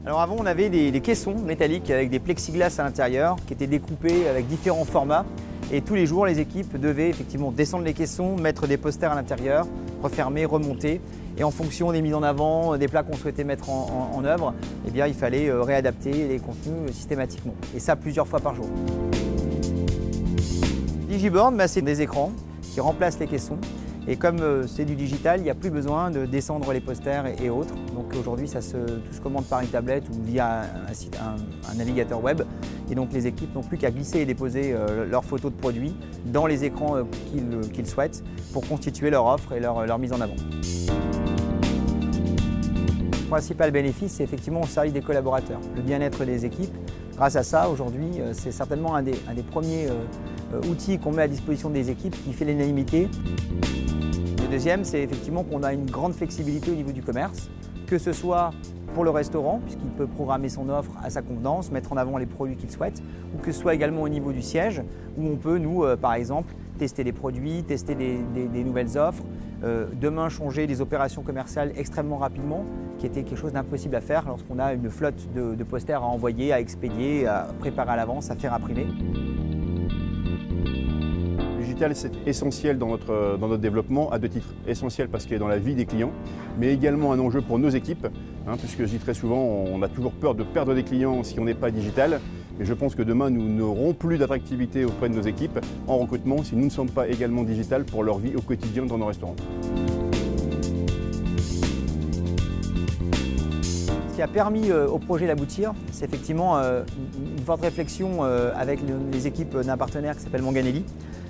Alors avant, on avait des caissons métalliques avec des plexiglas à l'intérieur qui étaient découpés avec différents formats. Et tous les jours, les équipes devaient effectivement descendre les caissons, mettre des posters à l'intérieur, refermer, remonter. Et en fonction des mises en avant, des plats qu'on souhaitait mettre en œuvre, eh bien, il fallait réadapter les contenus systématiquement. Et ça plusieurs fois par jour. Digiboard, c'est des écrans qui remplacent les caissons. Et comme c'est du digital, il n'y a plus besoin de descendre les posters et autres. Donc aujourd'hui, tout se commande par une tablette ou via un navigateur web. Et donc les équipes n'ont plus qu'à glisser et déposer leurs photos de produits dans les écrans qu'ils souhaitent pour constituer leur offre et leur mise en avant. Le principal bénéfice, c'est effectivement au service des collaborateurs, le bien-être des équipes. Grâce à ça, aujourd'hui, c'est certainement un des premiers outils qu'on met à disposition des équipes qui fait l'unanimité. Le deuxième, c'est effectivement qu'on a une grande flexibilité au niveau du commerce, que ce soit pour le restaurant, puisqu'il peut programmer son offre à sa convenance, mettre en avant les produits qu'il souhaite, ou que ce soit également au niveau du siège, où on peut, nous, par exemple, tester des produits, tester des nouvelles offres, demain changer des opérations commerciales extrêmement rapidement, qui était quelque chose d'impossible à faire lorsqu'on a une flotte de posters à envoyer, à expédier, à préparer à l'avance, à faire imprimer. Le digital, c'est essentiel dans notre développement à deux titres. Essentiel parce qu'il est dans la vie des clients, mais également un enjeu pour nos équipes, puisque je dis très souvent, on a toujours peur de perdre des clients si on n'est pas digital. Et je pense que demain, nous n'aurons plus d'attractivité auprès de nos équipes en recrutement si nous ne sommes pas également digital pour leur vie au quotidien dans nos restaurants. Ce qui a permis au projet d'aboutir, c'est effectivement une forte réflexion avec les équipes d'un partenaire qui s'appelle Manganelli,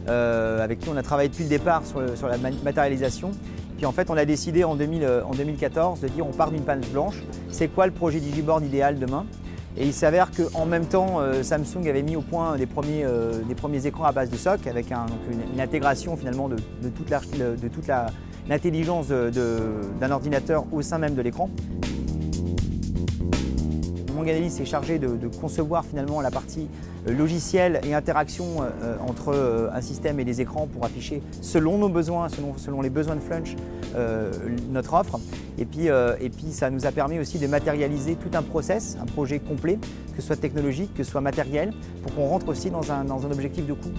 avec qui on a travaillé depuis le départ sur la matérialisation. Puis en fait, on a décidé en 2014 de dire on part d'une page blanche, c'est quoi le projet Digiboard idéal demain? Et il s'avère qu'en même temps, Samsung avait mis au point des premiers écrans à base de SoC avec une intégration finalement de toute l'intelligence d'un ordinateur au sein même de l'écran. Manganelli s'est chargé de concevoir finalement la partie logicielle et interaction entre un système et des écrans pour afficher selon nos besoins, selon les besoins de Flunch, notre offre. Et puis ça nous a permis aussi de matérialiser tout un process, un projet complet, que ce soit technologique, que ce soit matériel, pour qu'on rentre aussi dans un objectif de coût.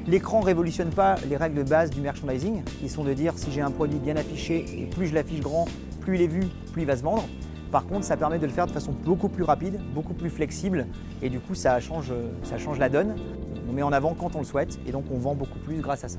L'écran ne révolutionne pas les règles de base du merchandising, qui sont de dire si j'ai un produit bien affiché et plus je l'affiche grand, plus il est vu, plus il va se vendre. Par contre, ça permet de le faire de façon beaucoup plus rapide, beaucoup plus flexible et du coup, ça change la donne. On met en avant quand on le souhaite et donc on vend beaucoup plus grâce à ça.